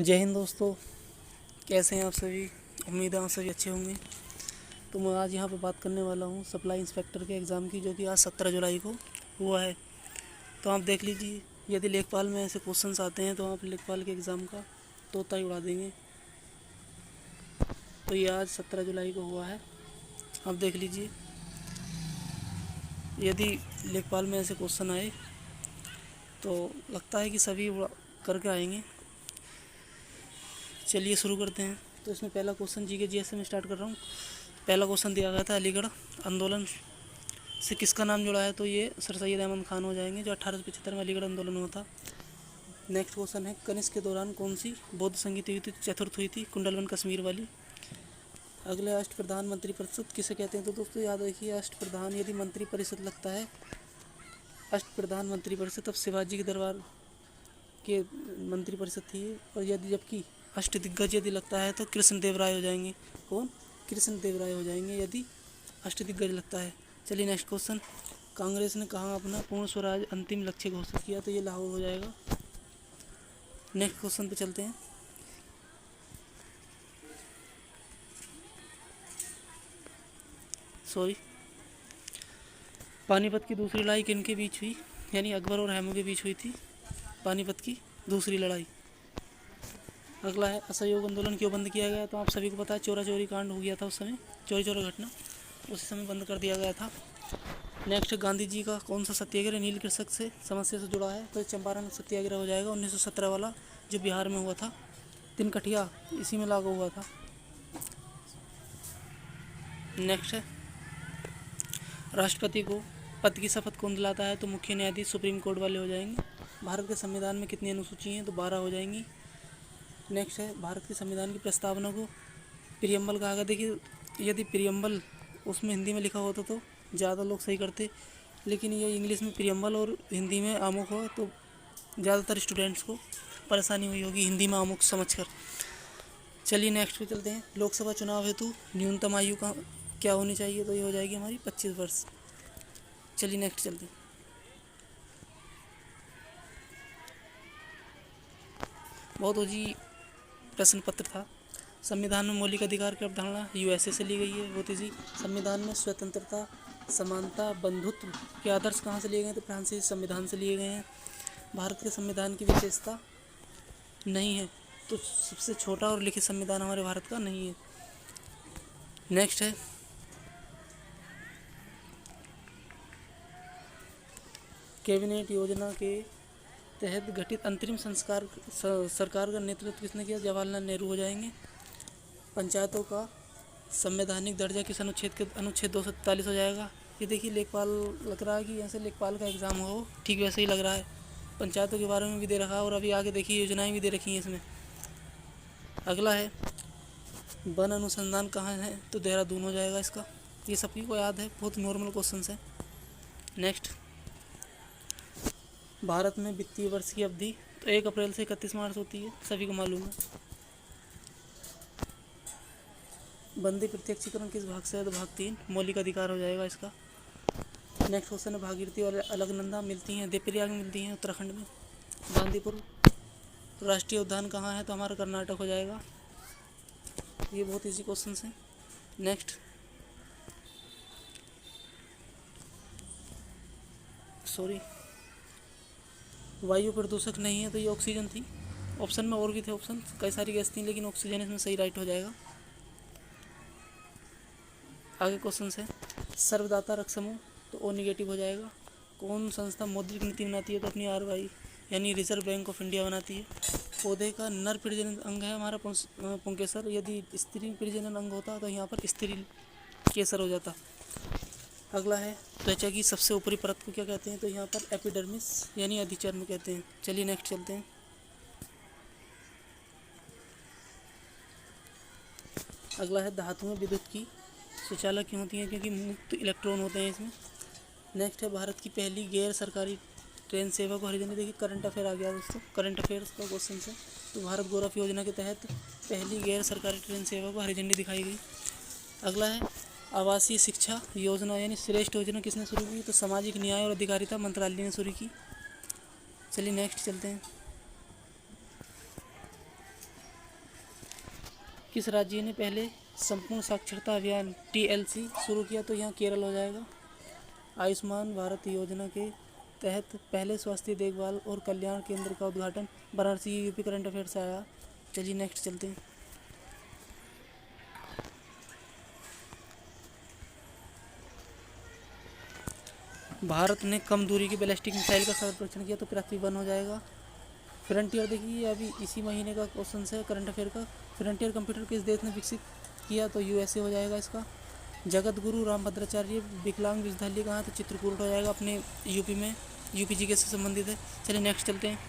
जय हिंद दोस्तों, कैसे हैं आप सभी। उम्मीद है आप सभी अच्छे होंगे। तो मैं आज यहाँ पे बात करने वाला हूँ सप्लाई इंस्पेक्टर के एग्ज़ाम की, जो कि आज 17 जुलाई को हुआ है। तो आप देख लीजिए, यदि लेखपाल में ऐसे क्वेश्चंस आते हैं तो आप लेखपाल के एग्ज़ाम का तोता ही उड़ा देंगे। तो ये आज 17 जुलाई को हुआ है। आप देख लीजिए, यदि लेखपाल में ऐसे क्वेश्चन आए तो लगता है कि सभी करके आएंगे। चलिए शुरू करते हैं। तो इसमें पहला क्वेश्चन जी के जी से मैं स्टार्ट कर रहा हूँ। पहला क्वेश्चन दिया गया था, अलीगढ़ आंदोलन से किसका नाम जुड़ा है, तो ये सर सैयद अहमद खान हो जाएंगे, जो 1875 में अलीगढ़ आंदोलन हुआ था। नेक्स्ट क्वेश्चन है, कनिष्क के दौरान कौन सी बौद्ध संगीत युति चतुर्थ हुई थी, कुंडलवन कश्मीर वाली। अगले, अष्ट प्रधान मंत्री परिषद किसे कहते हैं, तो दोस्तों याद रखिए, अष्ट प्रधान यदि मंत्री परिषद लगता है, अष्ट प्रधान मंत्री परिषद तब शिवाजी के दरबार के मंत्री परिषद थी। और यदि जबकि अष्ट दिग्गज यदि लगता है तो कृष्ण देव राय हो जाएंगे। कौन? कृष्ण देव राय हो जाएंगे यदि अष्ट दिग्गज लगता है। चलिए नेक्स्ट क्वेश्चन, कांग्रेस ने कहाँ अपना पूर्ण स्वराज अंतिम लक्ष्य घोषित किया, तो ये लाहौर हो जाएगा। नेक्स्ट क्वेश्चन पे चलते हैं। पानीपत की दूसरी लड़ाई किनके बीच हुई, यानी अकबर और हैमू के बीच हुई थी पानीपत की दूसरी लड़ाई। अगला है, असहयोग आंदोलन क्यों बंद किया गया, तो आप सभी को पता है, चोरा चोरी कांड हो गया था उस समय, चोरी चोरा घटना, उसी समय बंद कर दिया गया था। नेक्स्ट, गांधी जी का कौन सा सत्याग्रह नील कृषक से समस्या से जुड़ा है, तो चंपारण सत्याग्रह हो जाएगा, 1917 वाला, जो बिहार में हुआ था। तिनकठिया इसी में लागू हुआ था। नेक्स्ट है, राष्ट्रपति को पद की शपथ कौन दिलाता है, तो मुख्य न्यायाधीश सुप्रीम कोर्ट वाले हो जाएंगे। भारत के संविधान में कितनी अनुसूची हैं, तो 12 हो जाएंगी। नेक्स्ट है, भारत के संविधान की प्रस्तावना को प्रियम्बल कहा गया। देखिए, यदि प्रियम्बल उसमें हिंदी में लिखा होता तो ज़्यादा लोग सही करते, लेकिन ये इंग्लिश में प्रियम्बल और हिंदी में आमुख हो तो ज़्यादातर स्टूडेंट्स को परेशानी हुई होगी हिंदी में आमुख समझकर। चलिए नेक्स्ट पे चलते हैं। लोकसभा चुनाव हेतु न्यूनतम आयु का क्या होनी चाहिए, तो ये हो जाएगी हमारी 25 वर्ष। चलिए नेक्स्ट चलते हैं। बहुत जी प्रश्न पत्र था। संविधान में मौलिक अधिकार की अवधारणा यूएसए से ली गई है। बहुत जी, संविधान में स्वतंत्रता, समानता, बंधुत्व के आदर्श कहाँ से लिए गए, तो फ्रांसीसी संविधान से लिए गए हैं। भारत के संविधान की विशेषता नहीं है, तो सबसे छोटा और लिखित संविधान हमारे भारत का नहीं है। नेक्स्ट है, कैबिनेट योजना के तहत गठित अंतरिम सरकार का नेतृत्व किसने किया, जवाहरलाल नेहरू हो जाएंगे। पंचायतों का संवैधानिक दर्जा किस अनुच्छेद के, अनुच्छेद 243 हो जाएगा। ये देखिए, लेखपाल लग रहा है कि ऐसे लेखपाल का एग्ज़ाम हो, ठीक वैसे ही लग रहा है। पंचायतों के बारे में भी दे रखा है और अभी आगे देखिए योजनाएं भी दे रखी हैं इसमें। अगला है, वन अनुसंधान कहाँ है, तो देहरादून हो जाएगा इसका। ये सभी को याद है, बहुत नॉर्मल क्वेश्चन है। नेक्स्ट, भारत में वित्तीय वर्ष की अवधि तो 1 अप्रैल से 31 मार्च होती है, सभी को मालूम है। बंदी प्रत्यक्षीकरण किस भाग से है, तो भाग 3 मौलिक अधिकार हो जाएगा इसका। नेक्स्ट क्वेश्चन है, भागीरथी और अलकनंदा मिलती हैं देवप्रयाग में, मिलती हैं उत्तराखंड में। बांदीपुर राष्ट्रीय उद्यान कहाँ है, तो हमारा कर्नाटक हो जाएगा। ये बहुत इजी क्वेश्चन हैं। नेक्स्ट, वायु प्रदूषक नहीं है, तो ये ऑक्सीजन थी। ऑप्शन में और भी थे ऑप्शन, कई सारी गैस थी, लेकिन ऑक्सीजन इसमें सही राइट हो जाएगा। आगे क्वेश्चन है, सर्वदाता रक्त समूह तो ओ निगेटिव हो जाएगा। कौन संस्था मौद्रिक नीति बनाती है, तो अपनी आरबीआई यानी रिजर्व बैंक ऑफ इंडिया बनाती है। पौधे का नर प्रजनन अंग है हमारा पुंकेसर, यदि स्त्री प्रजनन अंग होता तो यहाँ पर स्त्री केसर हो जाता। अगला है, त्वचा की सबसे ऊपरी परत को क्या कहते हैं, तो यहाँ पर एपिडर्मिस यानी अधिचर्म कहते हैं। चलिए नेक्स्ट चलते हैं। अगला है, धातुएं विद्युत की सुचालक क्यों होती हैं, क्योंकि मुक्त इलेक्ट्रॉन होते हैं इसमें। नेक्स्ट है, भारत की पहली गैर सरकारी ट्रेन सेवा को हरी झंडी, देखिए करंट अफेयर आ गया दोस्तों, करंट अफेयर्स का क्वेश्चन है। तो भारत गौरव योजना के तहत पहली गैर सरकारी ट्रेन सेवा को हरी झंडी दिखाई गई। अगला है, आवासीय शिक्षा योजना यानी श्रेष्ठ योजना किसने शुरू की, तो सामाजिक न्याय और अधिकारिता मंत्रालय ने शुरू की। चलिए नेक्स्ट चलते हैं। किस राज्य ने पहले संपूर्ण साक्षरता अभियान TLC शुरू किया? तो यहाँ केरल हो जाएगा। आयुष्मान भारत योजना के तहत पहले स्वास्थ्य देखभाल और कल्याण केंद्र का उद्घाटन वाराणसी। यूपी करंट अफेयर से आया। चलिए नेक्स्ट चलते हैं। भारत ने कम दूरी की बैलिस्टिक मिसाइल का सफल परीक्षण किया। तो पृथ्वी 1 हो जाएगा। फ्रंटियर देखिए, अभी इसी महीने का क्वेश्चन है करंट अफेयर का। फ्रंटियर कंप्यूटर किस देश ने विकसित किया? तो USA हो जाएगा इसका। जगत गुरु रामभद्राचार्य विकलांग विश्वविद्यालय कहाँ? तो चित्रकूट हो जाएगा, अपने यूपी में। यूपी जीके से संबंधित है। चलिए नेक्स्ट चलते हैं।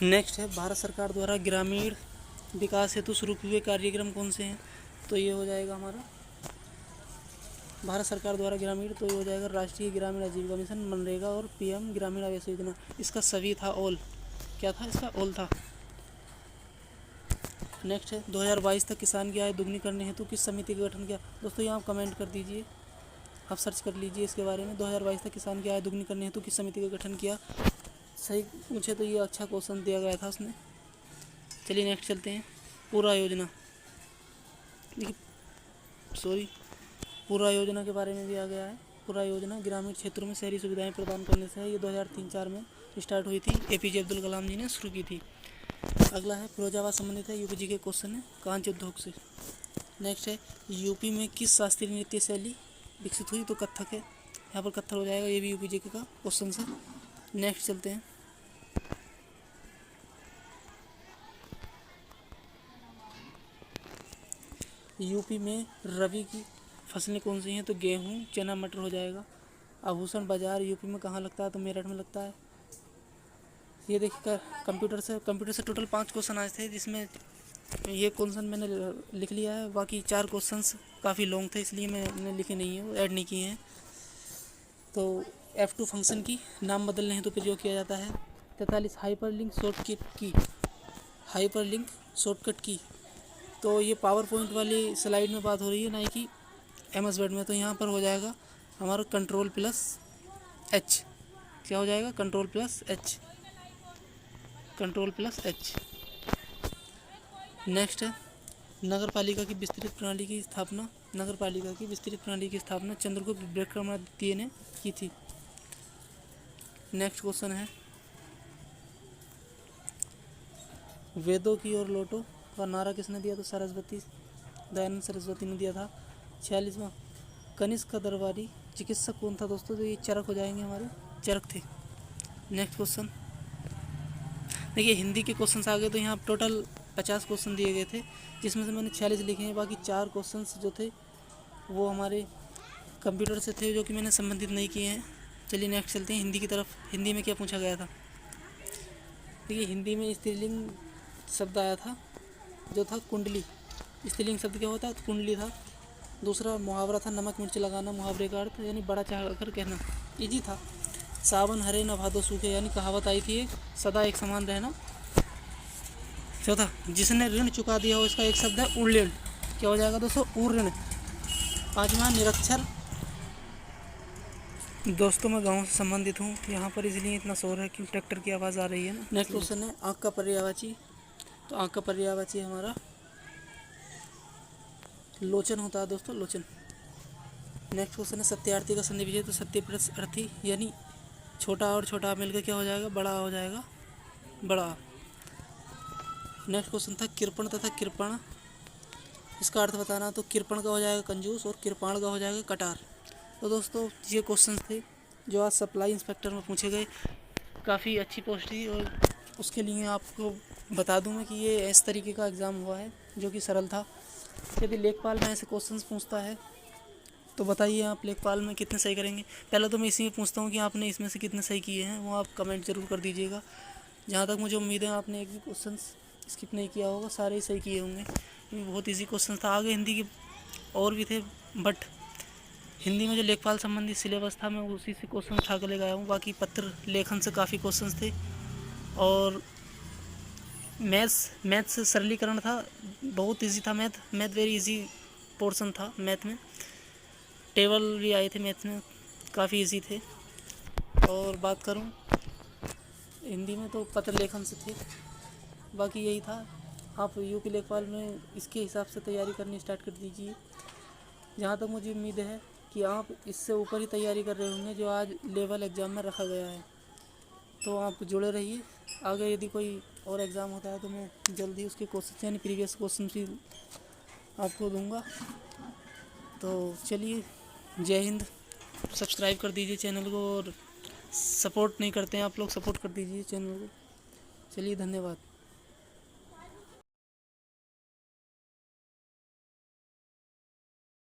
नेक्स्ट है भारत सरकार द्वारा ग्रामीण विकास हेतु शुरू किए हुए कार्यक्रम कौन से हैं? तो ये हो जाएगा हमारा भारत सरकार द्वारा ग्रामीण, तो ये हो जाएगा राष्ट्रीय ग्रामीण आजीविका मिशन, मनरेगा और PM ग्रामीण आवास योजना। इसका सभी था, ऑल। क्या था इसका? ऑल था। नेक्स्ट है 2022 तक किसान की आय दुगनी करने हेतु किस समिति का गठन किया? दोस्तों यहाँ आप कमेंट कर दीजिए, आप सर्च कर लीजिए इसके बारे में। 2022 तक किसान की आय दुगनी करने हेतु किस समिति का गठन किया? सही पूछे तो ये अच्छा क्वेश्चन दिया गया था उसने। चलिए नेक्स्ट चलते हैं। पूरा योजना, देखिए पूरा योजना के बारे में भी आ गया है। पूरा योजना ग्रामीण क्षेत्रों में शहरी सुविधाएं प्रदान करने से है। ये 2003-04 में स्टार्ट हुई थी। APJ अब्दुल कलाम जी ने शुरू की थी। अगला है फिरोजाबाद संबंधित है, UPG के क्वेश्चन है कांच उद्योग से। नेक्स्ट है यूपी में किस शास्त्रीय नृत्य शैली विकसित हुई? तो कथक है, यहाँ पर कथक हो जाएगा। ये भी UPG का क्वेश्चन है। नेक्स्ट चलते हैं। यूपी में रबी की फसलें कौन सी हैं? तो गेहूँ, चना, मटर हो जाएगा। आभूषण बाजार यूपी में कहाँ लगता है? तो मेरठ में लगता है। ये देखिए कंप्यूटर से टोटल 5 क्वेश्चन आए थे, जिसमें ये क्वेश्चन मैंने लिख लिया है। बाकी 4 क्वेश्चंस काफ़ी लॉन्ग थे, इसलिए मैंने लिखे नहीं है, ऐड नहीं किए हैं। तो F2 फंक्शन की नाम बदलने हेतु प्रयोग किया जाता है। 43 हाइपरलिंक शॉर्टकट की। तो ये पावर पॉइंट वाली स्लाइड में बात हो रही है, ना कि MS वर्ड में। तो यहाँ पर हो जाएगा हमारा Ctrl+H। क्या हो जाएगा? Ctrl+H। नेक्स्ट है नगर पालिका की विस्तृत प्रणाली की स्थापना चंद्रगुप्त विक्रमादित्य ने की थी। नेक्स्ट क्वेश्चन है वेदों की ओर लौटो का नारा किसने दिया? तो दयानंद सरस्वती ने दिया था। 46वां कनिष्क का दरबारी चिकित्सक कौन था? दोस्तों तो ये चरक हो जाएंगे, हमारे चरक थे। नेक्स्ट क्वेश्चन देखिए, हिंदी के क्वेश्चन आ गए। तो यहाँ टोटल 50 क्वेश्चन दिए गए थे, जिसमें से मैंने 46 लिखे हैं। बाकी 4 क्वेश्चन जो थे वो हमारे कंप्यूटर से थे, जो कि मैंने संबंधित नहीं किए हैं। चलिए नेक्स्ट चलते हैं हिंदी की तरफ। हिंदी में क्या पूछा गया था? देखिए हिंदी में स्त्रीलिंग शब्द आया था, जो था कुंडली। स्त्रीलिंग शब्द क्या होता है? कुंडली था। दूसरा मुहावरा था नमक मिर्च लगाना, मुहावरे का अर्थ यानी बड़ा चाह कर कहना, इजी था। सावन हरे न भादो सूखे, यानी कहावत आई थी सदा एक समान रहना। चौथा जिसने ऋण चुका दिया हो, इसका एक शब्द है उऋण। क्या हो जाएगा दोस्तों? उऋण। 5वां निरक्षर। दोस्तों मैं गांव से संबंधित हूँ, यहाँ पर इसलिए इतना शोर है कि ट्रैक्टर की आवाज़ आ रही है ना। नेक्स्ट क्वेश्चन है आँख का पर्यायवाची। तो आँख का पर्यायवाची हमारा लोचन होता है दोस्तों, लोचन। नेक्स्ट क्वेश्चन है सत्यार्थी का संधि विच्छेद। तो सत्य प्लस अर्थी, यानी छोटा और छोटा मिलकर क्या हो जाएगा? बड़ा हो जाएगा, बड़ा। नेक्स्ट क्वेश्चन था कृपण तथा कृपण, इसका अर्थ बताना। तो कृपण का हो जाएगा कंजूस और कृपाण का हो जाएगा कटार। तो दोस्तों ये क्वेश्चन थे जो आज सप्लाई इंस्पेक्टर में पूछे गए। काफ़ी अच्छी पोस्ट थी, और उसके लिए आपको बता दूं मैं कि ये इस तरीके का एग्ज़ाम हुआ है, जो कि सरल था। यदि लेखपाल में ऐसे क्वेश्चंस पूछता है तो बताइए आप लेखपाल में कितने सही करेंगे। पहले तो मैं इसी में पूछता हूँ कि आपने इसमें से कितने सही किए हैं, वो आप कमेंट ज़रूर कर दीजिएगा। जहाँ तक मुझे उम्मीद है आपने एक भी क्वेश्चन स्किप नहीं किया होगा, सारे ही सही किए होंगे। ये बहुत ईजी क्वेश्चन था। आगे हिंदी के और भी थे, बट हिंदी में जो लेखपाल संबंधी सिलेबस था मैं उसी से क्वेश्चन उठा कर ले गया हूँ। बाकी पत्र लेखन से काफ़ी क्वेश्चन थे, और मैथ्स सरलीकरण था, बहुत इजी था। मैथ वेरी इजी पोर्शन था। मैथ में टेबल भी आए थे, मैथ में काफ़ी इजी थे। और बात करूं हिंदी में तो पत्र लेखन से थे। बाकी यही था। आप यूपी लेखपाल में इसके हिसाब से तैयारी करनी स्टार्ट कर दीजिए। जहाँ तक मुझे उम्मीद है कि आप इससे ऊपर ही तैयारी कर रहे होंगे जो आज लेवल एग्ज़ाम में रखा गया है। तो आप जुड़े रहिए। आगे यदि कोई और एग्ज़ाम होता है तो मैं जल्दी उसके क्वेश्चन यानी प्रीवियस क्वेश्चन भी आपको दूंगा। तो चलिए, जय हिंद। सब्सक्राइब कर दीजिए चैनल को, और सपोर्ट नहीं करते हैं आप लोग, सपोर्ट कर दीजिए चैनल को। चलिए, धन्यवाद।